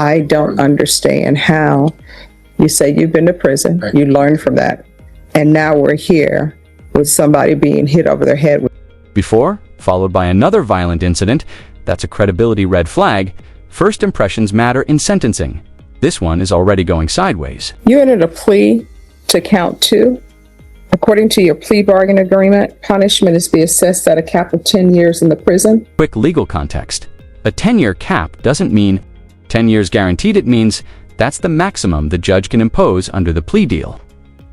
I don't understand how you say you've been to prison, you learned from that, and now we're here with somebody being hit over their head. Before, followed by another violent incident, that's a credibility red flag. First impressions matter in sentencing. This one is already going sideways. You entered a plea to count 2. According to your plea bargain agreement, punishment is to be assessed at a cap of 10 years in the prison. Quick legal context. A 10-year cap doesn't mean 10 years guaranteed. It means that's the maximum the judge can impose under the plea deal.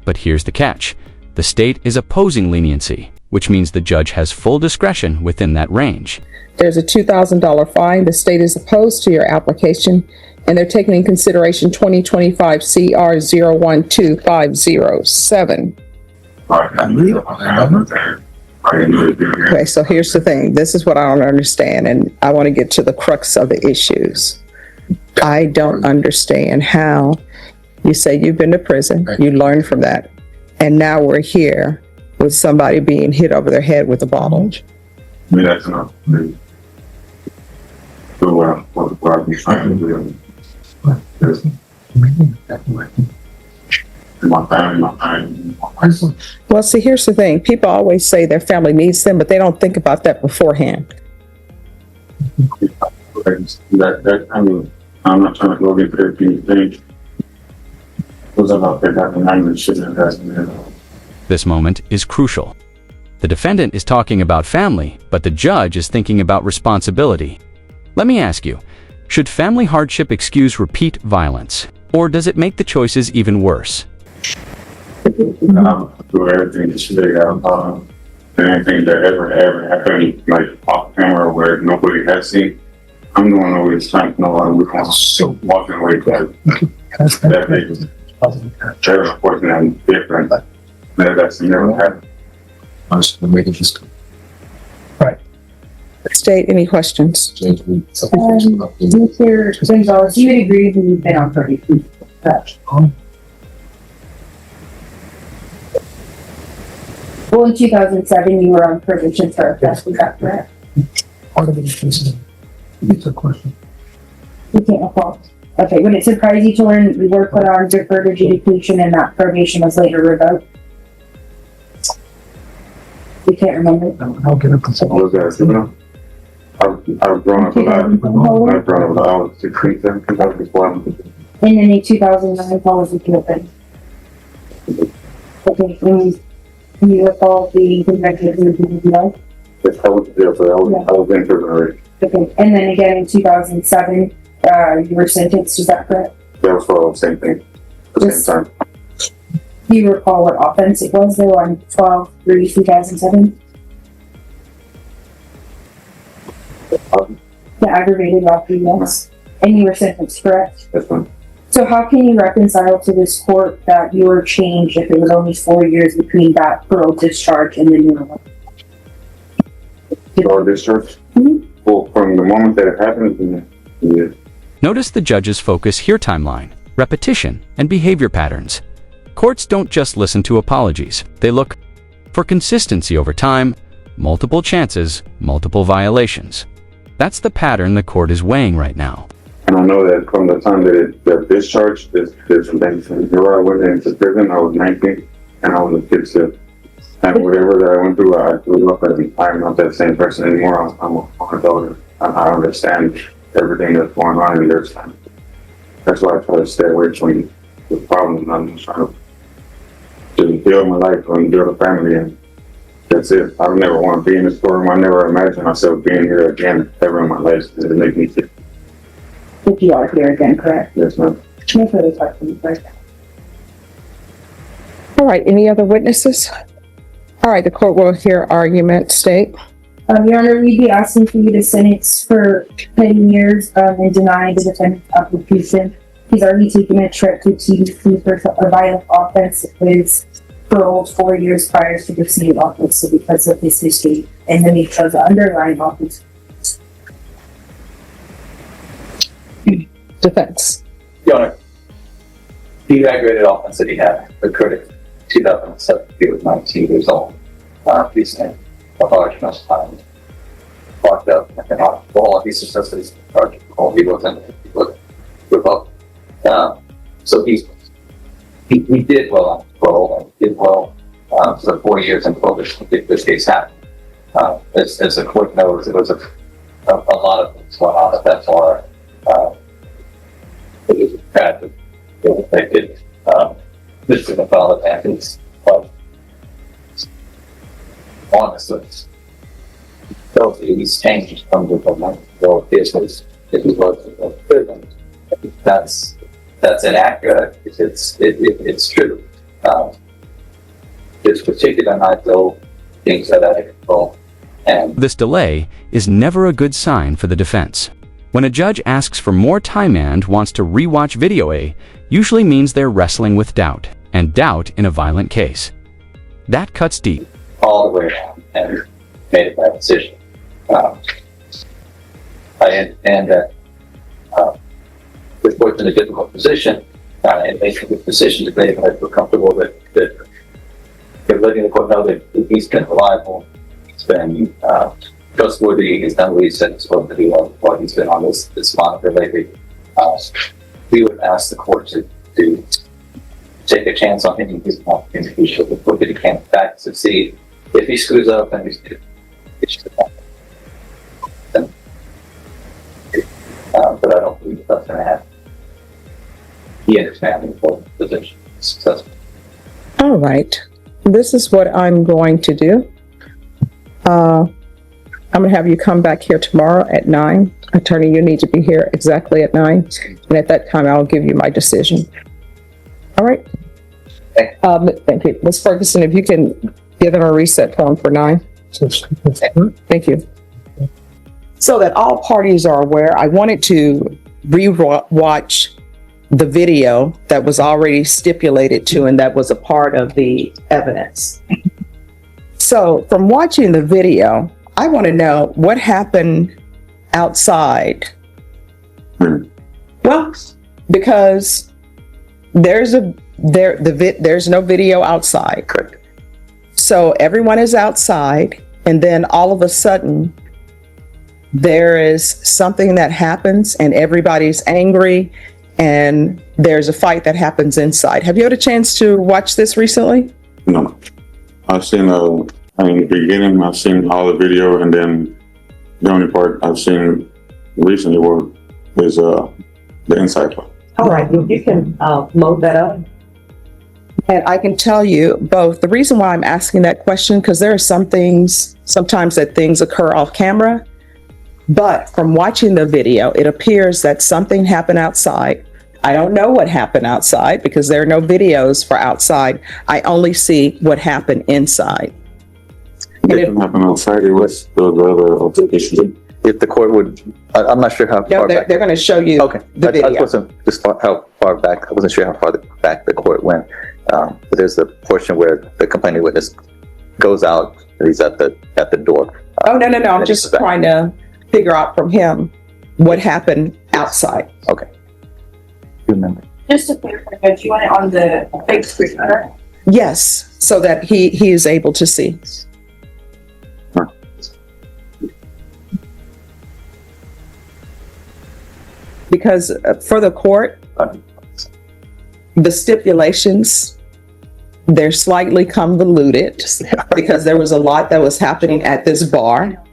But here's the catch. The state is opposing leniency, which means the judge has full discretion within that range. There's a $2,000 fine. The state is opposed to your application, and they're taking in consideration 2025 CR 012507. Okay, so here's the thing. This is what I don't understand, and I want to get to the crux of the issues. I don't understand how you say you've been to prison, you learned from that, and now we're here with somebody being hit over their head with a bottle. I mean, that's enough. So what I've been trying to do is my family. Well, see, here's the thing. People always say their family needs them, but they don't think about that beforehand. I mean, I'm not trying to go get everything. What's about that language shouldn't have happened. This moment is crucial. The defendant is talking about family, but the judge is thinking about responsibility. Let me ask you, should family hardship excuse repeat violence, or does it make the choices even worse? Do everything that should have anything that ever happened, like off camera where nobody has seen. I'm doing all this time, nobody was walking away from that is very important and different. That's never happened. Right. State, any questions? Mr. Gonzalez, you would agree that you've been on probation. Well, in 2007, you were on probation for a theft, is that correct? Part of it is it's a question. You can't recall. Okay, would it surprise you to learn you were put on deferred adjudication and that probation was later revoked? You can't remember? I'll get a consent. I've grown up a lot. I was 16, 17, I was 12. And then in 2009, how was it open? Okay, can you recall being convicted in the DUI? Yes, I was there, so I was in prison already. Okay, and then again in 2007, you were sentenced, is that correct? That was for the same thing, the same time. Do you recall what offense it was though on 12/3/2007? The aggravated robbery, yes. And you were sentenced, correct? That's fine. So how can you reconcile to this court that you were changed if it was only 4 years between that parole discharge and the new one? Parole discharge? Well, from the moment that it happened, yeah. Notice the judge's focus here: timeline, repetition, and behavior patterns. Courts don't just listen to apologies. They look for consistency over time, multiple chances, multiple violations. That's the pattern the court is weighing right now. I don't know that from the time that it discharged, there's some things. Before I went into prison, I was 19, and I was a kid still. And whatever that I went through, I grew up, and I'm not that same person anymore. I'm an adult. I understand everything that's going on, and that's why I try to stay away from the problems. I'm just trying to build my life and build a family, and that's it. I never want to be in this courtroom. I never imagined myself being here again ever in my life. It makes me sick. If you are here again, correct? Yes, ma'am. No further questions, right? All right, any other witnesses? All right, the court will hear argument. State. Your Honor, we'd be asking for you to sentence for 10 years and deny the defendant's application. He's already taken a trip to TDC for a violent offense. It was paroled 4 years prior to the same offense, so because of his history, and then he chose the underlying offense. Defense. Your Honor, the aggravated offense that he had occurred in 2007. He was 19 years old. Police name, a large amount of time, locked up, and all of these necessities are all he was in with So he did well on parole and did well. So 4 years in probation, if this case happened. As the court knows, it was a lot of things going on at that bar. It was bad that they did. This is a valid evidence, but honestly, those he's changed from the moment. So this was, if he was a prison, that's inaccurate. It's true. This particular night, though, things are out of control. And This delay is never a good sign for the defense. When a judge asks for more time and wants to rewatch video A, usually means they're wrestling with doubt, and doubt in a violent case. That cuts deep. all the way around and made a bad decision. I understand that with what's in a difficult position, and making a good decision to make, I feel comfortable that they're letting the court know that he's been reliable, he's been trustworthy, he's done what he said he's supposed to do while he's been on this monitor lately. We would ask the court to take a chance on him. He's not in the future. The court that he can't back succeed. If he screws up, then it should happen. But I don't believe that's going to happen. He and his family for the position is successful. All right. This is what I'm going to do. I'm going to have you come back here tomorrow at 9. Attorney, you need to be here exactly at 9. And at that time, I'll give you my decision. All right. Thank you. Ms. Ferguson, if you can give them a reset form for 9. Thank you. So that all parties are aware, I wanted to re-watch the video that was already stipulated to and that was a part of the evidence. So from watching the video, I want to know what happened outside. Well, because there's no video outside. Correct. So everyone is outside, and then all of a sudden, there is something that happens, and everybody's angry, and there's a fight that happens inside. Have you had a chance to watch this recently? No. I've seen, in the beginning, I've seen all the video, and then the only part I've seen recently is the inside part. All right, you can load that up. And I can tell you both, the reason why I'm asking that question, because there are sometimes that things occur off camera, but from watching the video, it appears that something happened outside. I don't know what happened outside because there are no videos for outside. I only see what happened inside. It didn't happen outside, it was the other altercation. If the court would, I'm not sure how No, far they're back. going to show you Okay, the I video. wasn't just how far back. I wasn't sure how far back the court went. But there's a portion where the complaining witness goes out. And he's at the door. Oh, no. I'm and just he's back. trying to figure out from him what happened outside. Okay. You remember? Just to clarify, do you want it on the big screen? Yes, so that he is able to see. Because for the court, the stipulations, they're slightly convoluted because there was a lot that was happening at this bar.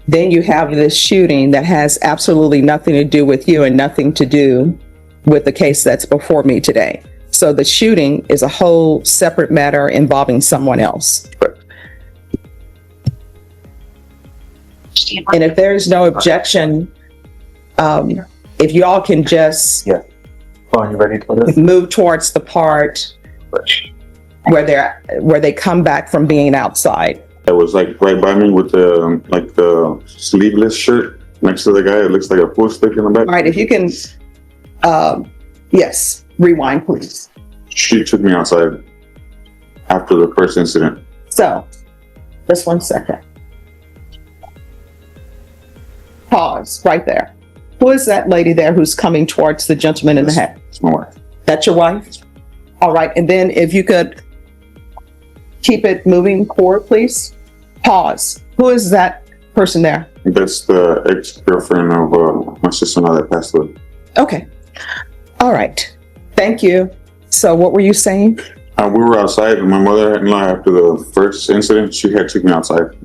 Then you have this shooting that has absolutely nothing to do with you and nothing to do with the case that's before me today. So the shooting is a whole separate matter involving someone else. And if there's no objection, if you all can just Are you ready for this? move towards the part where they come back from being outside. It was like right by me with the sleeveless shirt next to the guy. It looks like a pool stick in the back. All right, if you can, yes, rewind, please. She took me outside after the first incident. So, just 1 second. Pause right there. Who is that lady there who's coming towards the gentleman in the hat? It's my wife. That's your wife? All right, and then if you could keep it moving forward, please. Pause. Who is that person there? That's the ex-girlfriend of my sister-in-law that passed away. Okay. All right. Thank you. So what were you saying? We were outside, and my mother-in-law, after the first incident, she had took me outside,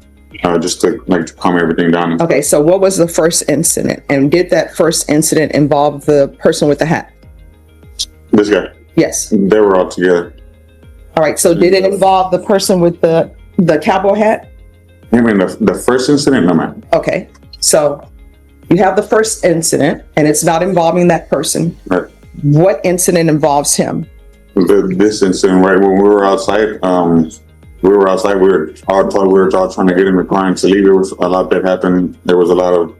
just to calm everything down. Okay, so what was the first incident? And did that first incident involve the person with the hat? This guy, Yes. they were all together. All right, so did it involve the person with the cowboy hat? I mean, the first incident, no man. Okay, so you have the first incident and it's not involving that person. Right. What incident involves him? This incident, right when we were outside, we were all trying to get in the car and to leave. There was a lot that happened. There was a lot of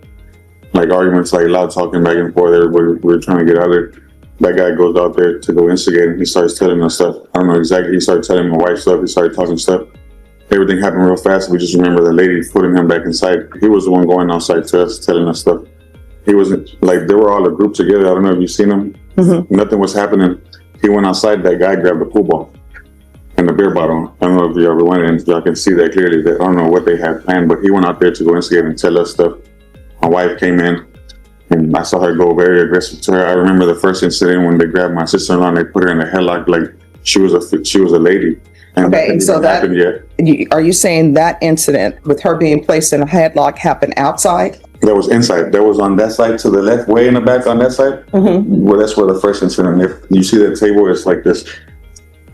arguments, loud talking back and forth. Everybody, we were trying to get out there. That guy goes out there to go instigate, and he starts telling us stuff. I don't know exactly. He started telling my wife stuff. He started talking stuff. Everything happened real fast. We just remember the lady putting him back inside. He was the one going outside to us, telling us stuff. He wasn't they were all a group together. I don't know if you've seen them. Mm-hmm. Nothing was happening. He went outside. That guy grabbed the pool ball and the beer bottle. I don't know if you ever went in. Y'all can see that clearly. I don't know what they had planned, but he went out there to go instigate and tell us stuff. My wife came in, and I saw her go very aggressive to her. I remember the first incident when they grabbed my sister-in-law and they put her in a headlock like she was a lady. And Okay, nothing so even happened yet. are you saying that incident with her being placed in a headlock happened outside? That was inside. That was on that side to the left, way in the back on that side. Mm-hmm. Well, that's where the first incident. If you see that table, it's like this,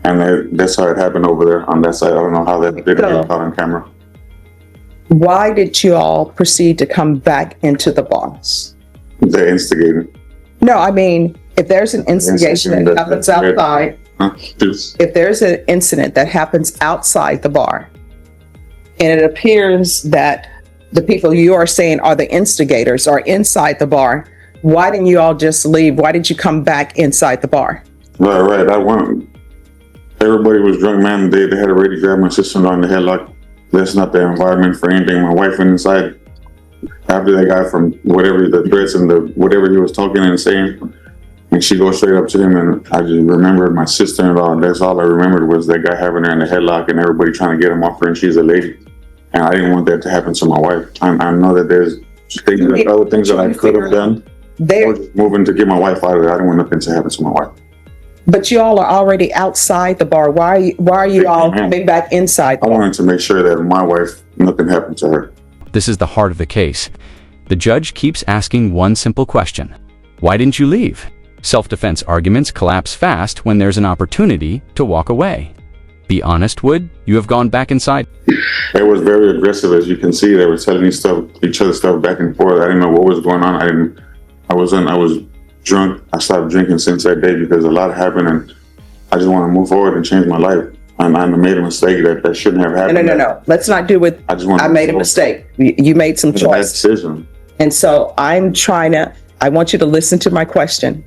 and that's how it happened over there on that side. I don't know how that didn't get caught on camera. Why did you all proceed to come back into the bars? The instigating. No, I mean, if there's an instigation that happens outside, if there's an incident that happens outside the bar, and it appears that the people you are saying are the instigators are inside the bar, why didn't you all just leave? Why did you come back inside the bar? Right. I went. Everybody was drunk, man. They had already grabbed my sister-in-law in the headlock. That's not the environment for anything. My wife went inside after that guy from whatever the threats and whatever he was talking and saying. And she goes straight up to him, and I just remembered my sister-in-law. That's all I remembered was that guy having her in the headlock and everybody trying to get him off her, and she's a lady. And I didn't want that to happen to my wife. I know that there's other things that I could have done. Or just moving to get my wife out of there. I didn't want nothing to happen to my wife. But you all are already outside the bar. Why are you all coming back inside? I wanted to make sure that my wife, nothing happened to her. This is the heart of the case. The judge keeps asking one simple question. Why didn't you leave? Self-defense arguments collapse fast when there's an opportunity to walk away. Be honest, Wood, you have gone back inside. It was very aggressive, as you can see. They were telling each other stuff back and forth. I didn't know what was going on. I was drunk. I stopped drinking since that day because a lot happened, and I just want to move forward and change my life. And I made a mistake that shouldn't have happened. No. Let's not do it. I made a mistake. You made some choices. Decision. And so I want you to listen to my question.